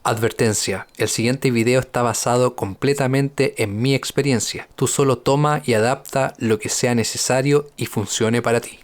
Advertencia, el siguiente video está basado completamente en mi experiencia. Tú solo toma y adapta lo que sea necesario y funcione para ti.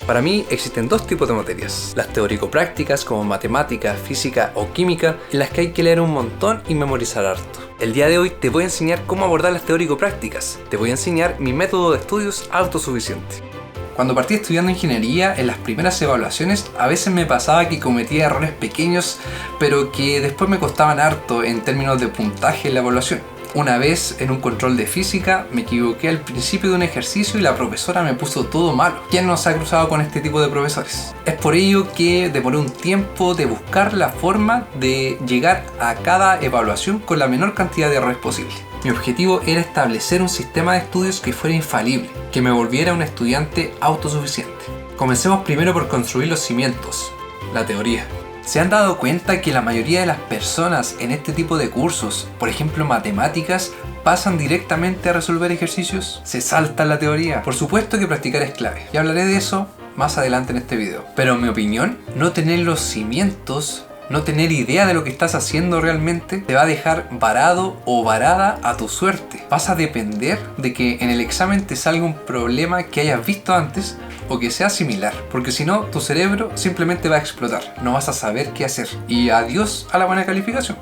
Para mí existen dos tipos de materias, las teórico-prácticas como matemática, física o química, en las que hay que leer un montón y memorizar harto. El día de hoy te voy a enseñar cómo abordar las teórico-prácticas, te voy a enseñar mi método de estudios autosuficiente. Cuando partí estudiando ingeniería, en las primeras evaluaciones a veces me pasaba que cometía errores pequeños, pero que después me costaban harto en términos de puntaje en la evaluación. Una vez en un control de física me equivoqué al principio de un ejercicio y la profesora me puso todo malo. ¿Quién nos ha cruzado con este tipo de profesores? Es por ello que demoré un tiempo de buscar la forma de llegar a cada evaluación con la menor cantidad de errores posible. Mi objetivo era establecer un sistema de estudios que fuera infalible, que me volviera un estudiante autosuficiente. Comencemos primero por construir los cimientos, la teoría. ¿Se han dado cuenta que la mayoría de las personas en este tipo de cursos, por ejemplo matemáticas, pasan directamente a resolver ejercicios? Se saltan la teoría. Por supuesto que practicar es clave, y hablaré de eso más adelante en este video. Pero en mi opinión, no tener los cimientos, no tener idea de lo que estás haciendo realmente, te va a dejar varado o varada a tu suerte. Vas a depender de que en el examen te salga un problema que hayas visto antes o que sea similar, porque si no, tu cerebro simplemente va a explotar, no vas a saber qué hacer y adiós a la buena calificación.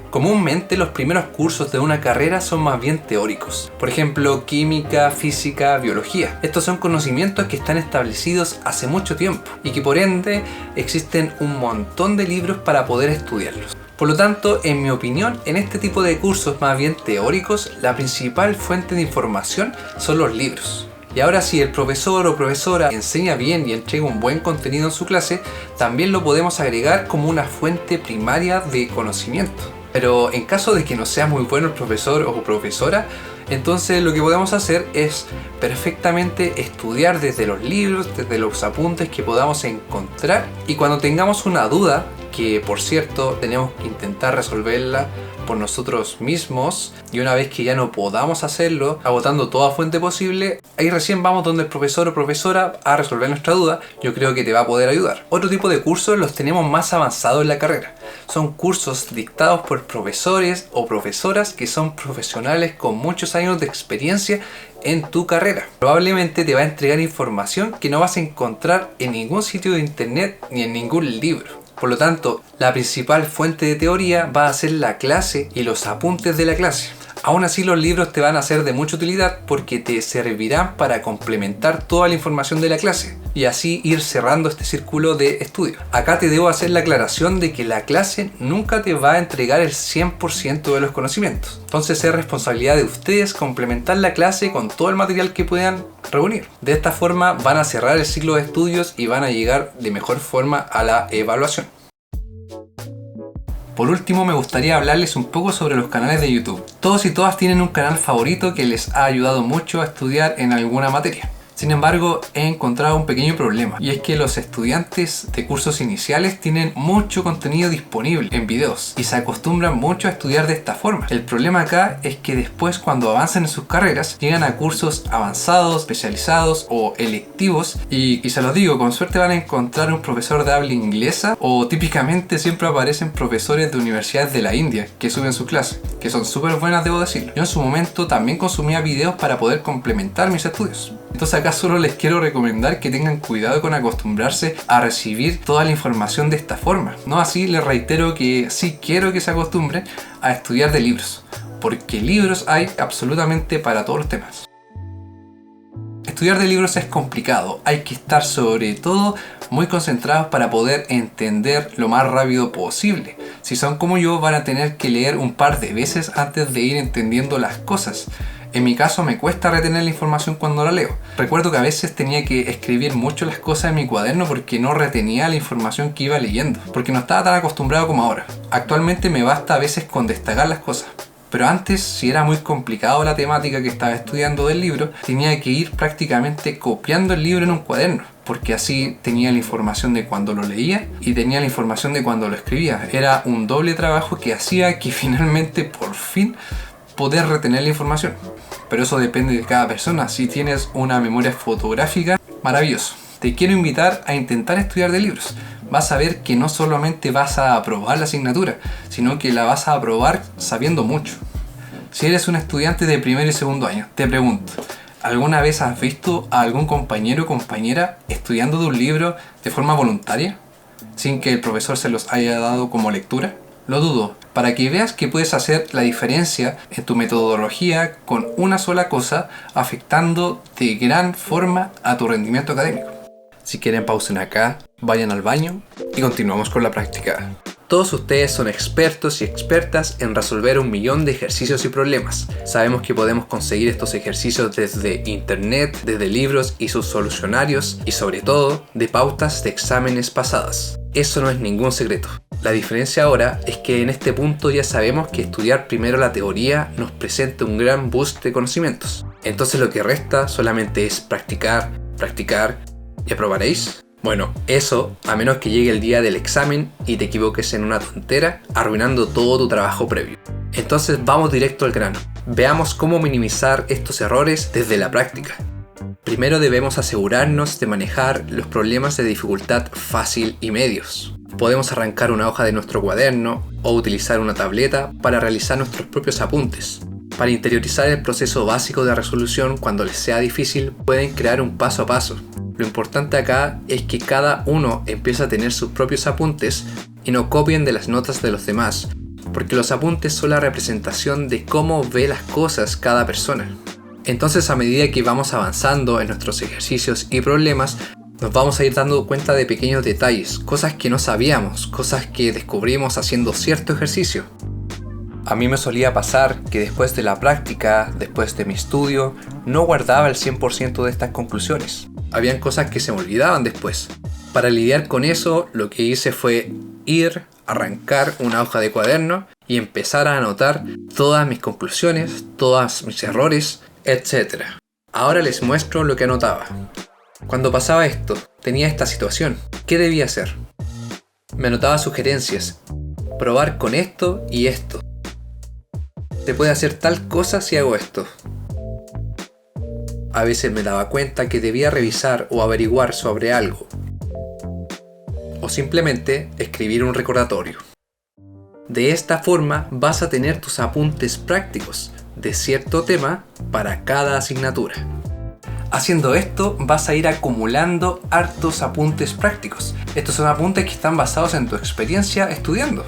Comúnmente los primeros cursos de una carrera son más bien teóricos, por ejemplo química, física, biología. Estos son conocimientos que están establecidos hace mucho tiempo y que por ende existen un montón de libros para poder estudiarlos. Por lo tanto, en mi opinión, en este tipo de cursos más bien teóricos, la principal fuente de información son los libros. Y ahora si el profesor o profesora enseña bien y entrega un buen contenido en su clase, también lo podemos agregar como una fuente primaria de conocimiento. Pero en caso de que no sea muy bueno el profesor o profesora, entonces lo que podemos hacer es perfectamente estudiar desde los libros, desde los apuntes que podamos encontrar, y cuando tengamos una duda, que por cierto tenemos que intentar resolverla por nosotros mismos, y una vez que ya no podamos hacerlo, agotando toda fuente posible, ahí recién vamos donde el profesor o profesora a resolver nuestra duda. Yo creo que te va a poder ayudar. Otro tipo de cursos los tenemos más avanzados en la carrera. Son cursos dictados por profesores o profesoras que son profesionales con muchos años de experiencia en tu carrera. Probablemente te va a entregar información que no vas a encontrar en ningún sitio de internet ni en ningún libro. Por lo tanto, la principal fuente de teoría va a ser la clase y los apuntes de la clase. Aún así, los libros te van a ser de mucha utilidad porque te servirán para complementar toda la información de la clase y así ir cerrando este círculo de estudio. Acá te debo hacer la aclaración de que la clase nunca te va a entregar el 100% de los conocimientos. Entonces es responsabilidad de ustedes complementar la clase con todo el material que puedan reunir. De esta forma van a cerrar el ciclo de estudios y van a llegar de mejor forma a la evaluación. Por último, me gustaría hablarles un poco sobre los canales de YouTube. Todos y todas tienen un canal favorito que les ha ayudado mucho a estudiar en alguna materia. Sin embargo, he encontrado un pequeño problema, y es que los estudiantes de cursos iniciales tienen mucho contenido disponible en videos y se acostumbran mucho a estudiar de esta forma. El problema acá es que después, cuando avanzan en sus carreras, llegan a cursos avanzados, especializados o electivos y se los digo, con suerte van a encontrar un profesor de habla inglesa, o típicamente siempre aparecen profesores de universidades de la India que suben su clase, que son súper buenas, debo decirlo. Yo en su momento también consumía videos para poder complementar mis estudios. Entonces acá solo les quiero recomendar que tengan cuidado con acostumbrarse a recibir toda la información de esta forma. No así, les reitero que sí quiero que se acostumbren a estudiar de libros, porque libros hay absolutamente para todos los temas. Estudiar de libros es complicado, hay que estar sobre todo muy concentrados para poder entender lo más rápido posible. Si son como yo, van a tener que leer un par de veces antes de ir entendiendo las cosas. En mi caso me cuesta retener la información cuando la leo. Recuerdo que a veces tenía que escribir mucho las cosas en mi cuaderno porque no retenía la información que iba leyendo, porque no estaba tan acostumbrado como ahora. Actualmente me basta a veces con destacar las cosas. Pero antes, si era muy complicado la temática que estaba estudiando del libro, tenía que ir prácticamente copiando el libro en un cuaderno, porque así tenía la información de cuando lo leía y tenía la información de cuando lo escribía. Era un doble trabajo que hacía que finalmente, por fin, poder retener la información. Pero eso depende de cada persona. Si tienes una memoria fotográfica, maravilloso. Te quiero invitar a intentar estudiar de libros. vas a ver que no solamente vas a aprobar la asignatura, sino que la vas a aprobar sabiendo mucho. Si eres un estudiante de primer y segundo año, te pregunto, ¿alguna vez has visto a algún compañero o compañera estudiando de un libro de forma voluntaria, sin que el profesor se los haya dado como lectura? Lo dudo, para que veas que puedes hacer la diferencia en tu metodología con una sola cosa, afectando de gran forma a tu rendimiento académico. Si quieren, pausen acá, vayan al baño y continuamos con la práctica. Todos ustedes son expertos y expertas en resolver 1.000.000 de ejercicios y problemas. Sabemos que podemos conseguir estos ejercicios desde internet, desde libros y sus solucionarios y sobre todo de pautas de exámenes pasadas. Eso no es ningún secreto. La diferencia ahora es que en este punto ya sabemos que estudiar primero la teoría nos presenta un gran boost de conocimientos. Entonces lo que resta solamente es practicar, practicar y aprobaréis. Bueno, eso a menos que llegue el día del examen y te equivoques en una tontera, arruinando todo tu trabajo previo. Entonces vamos directo al grano. Veamos cómo minimizar estos errores desde la práctica. Primero debemos asegurarnos de manejar los problemas de dificultad fácil y medios. Podemos arrancar una hoja de nuestro cuaderno o utilizar una tableta para realizar nuestros propios apuntes. Para interiorizar el proceso básico de resolución cuando les sea difícil, pueden crear un paso a paso. Lo importante acá es que cada uno empiece a tener sus propios apuntes y no copien de las notas de los demás, porque los apuntes son la representación de cómo ve las cosas cada persona. Entonces, a medida que vamos avanzando en nuestros ejercicios y problemas, nos vamos a ir dando cuenta de pequeños detalles, cosas que no sabíamos, cosas que descubrimos haciendo cierto ejercicio. A mí me solía pasar que después de la práctica, después de mi estudio, no guardaba el 100% de estas conclusiones. Habían cosas que se me olvidaban después. Para lidiar con eso, lo que hice fue arrancar una hoja de cuaderno y empezar a anotar todas mis conclusiones, todos mis errores, etc. Ahora les muestro lo que anotaba. Cuando pasaba esto, tenía esta situación, ¿qué debía hacer? Me anotaba sugerencias, probar con esto y esto. Se puede hacer tal cosa si hago esto. A veces me daba cuenta que debía revisar o averiguar sobre algo. O simplemente escribir un recordatorio. De esta forma vas a tener tus apuntes prácticos de cierto tema para cada asignatura. Haciendo esto vas a ir acumulando hartos apuntes prácticos. Estos son apuntes que están basados en tu experiencia estudiando.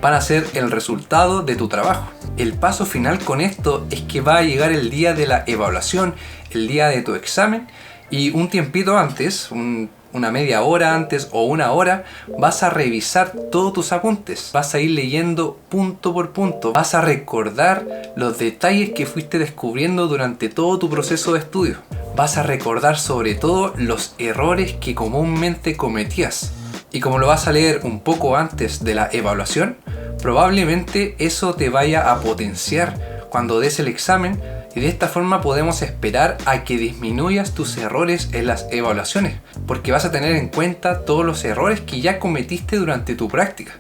Van a ser el resultado de tu trabajo. El paso final con esto es que va a llegar el día de la evaluación, el día de tu examen, y un tiempito antes, una media hora antes o una hora, vas a revisar todos tus apuntes. Vas a ir leyendo punto por punto. Vas a recordar los detalles que fuiste descubriendo durante todo tu proceso de estudio. Vas a recordar sobre todo los errores que comúnmente cometías. Y como lo vas a leer un poco antes de la evaluación, probablemente eso te vaya a potenciar cuando des el examen, y de esta forma podemos esperar a que disminuyas tus errores en las evaluaciones, porque vas a tener en cuenta todos los errores que ya cometiste durante tu práctica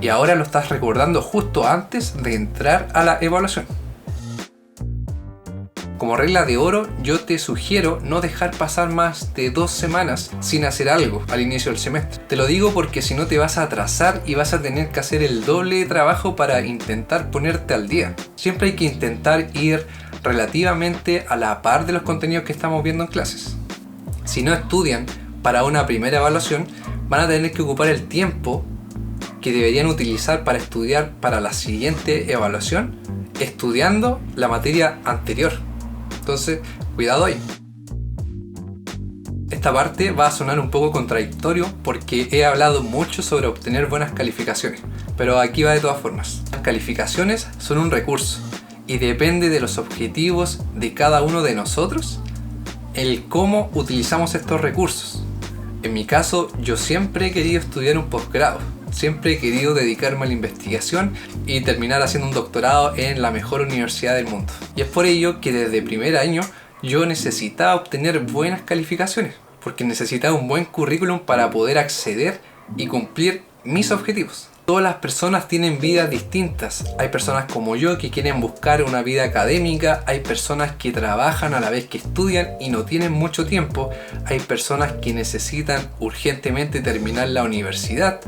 y ahora lo estás recordando justo antes de entrar a la evaluación. Como regla de oro, yo te sugiero no dejar pasar más de 2 semanas sin hacer algo al inicio del semestre. Te lo digo porque si no te vas a atrasar y vas a tener que hacer el doble de trabajo para intentar ponerte al día. Siempre hay que intentar ir relativamente a la par de los contenidos que estamos viendo en clases. Si no estudian para una primera evaluación, van a tener que ocupar el tiempo que deberían utilizar para estudiar para la siguiente evaluación, estudiando la materia anterior. Entonces, cuidado ahí. Esta parte va a sonar un poco contradictorio porque he hablado mucho sobre obtener buenas calificaciones, pero aquí va de todas formas. Las calificaciones son un recurso y depende de los objetivos de cada uno de nosotros el cómo utilizamos estos recursos. En mi caso, yo siempre he querido estudiar un posgrado. Siempre he querido dedicarme a la investigación y terminar haciendo un doctorado en la mejor universidad del mundo. Y es por ello que desde primer año yo necesitaba obtener buenas calificaciones, porque necesitaba un buen currículum para poder acceder y cumplir mis objetivos. Todas las personas tienen vidas distintas. Hay personas como yo que quieren buscar una vida académica, hay personas que trabajan a la vez que estudian y no tienen mucho tiempo, hay personas que necesitan urgentemente terminar la universidad.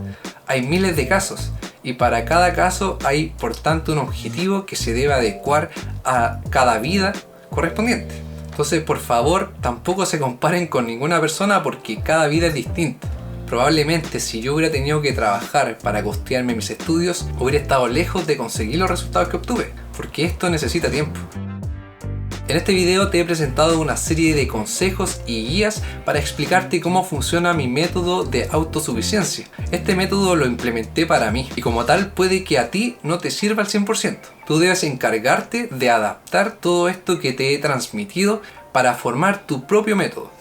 Hay miles de casos y para cada caso hay por tanto un objetivo que se debe adecuar a cada vida correspondiente. Entonces, por favor, tampoco se comparen con ninguna persona porque cada vida es distinta. Probablemente si yo hubiera tenido que trabajar para costearme mis estudios, hubiera estado lejos de conseguir los resultados que obtuve, porque esto necesita tiempo. En este video te he presentado una serie de consejos y guías para explicarte cómo funciona mi método de autosuficiencia. Este método lo implementé para mí y como tal puede que a ti no te sirva al 100%. Tú debes encargarte de adaptar todo esto que te he transmitido para formar tu propio método.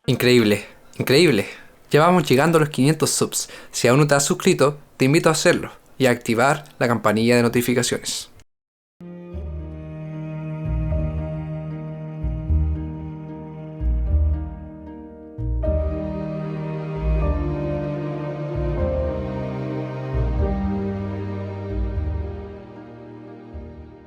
Increíble, increíble. Ya vamos llegando a los 500 subs. Si aún no te has suscrito, te invito a hacerlo y a activar la campanilla de notificaciones.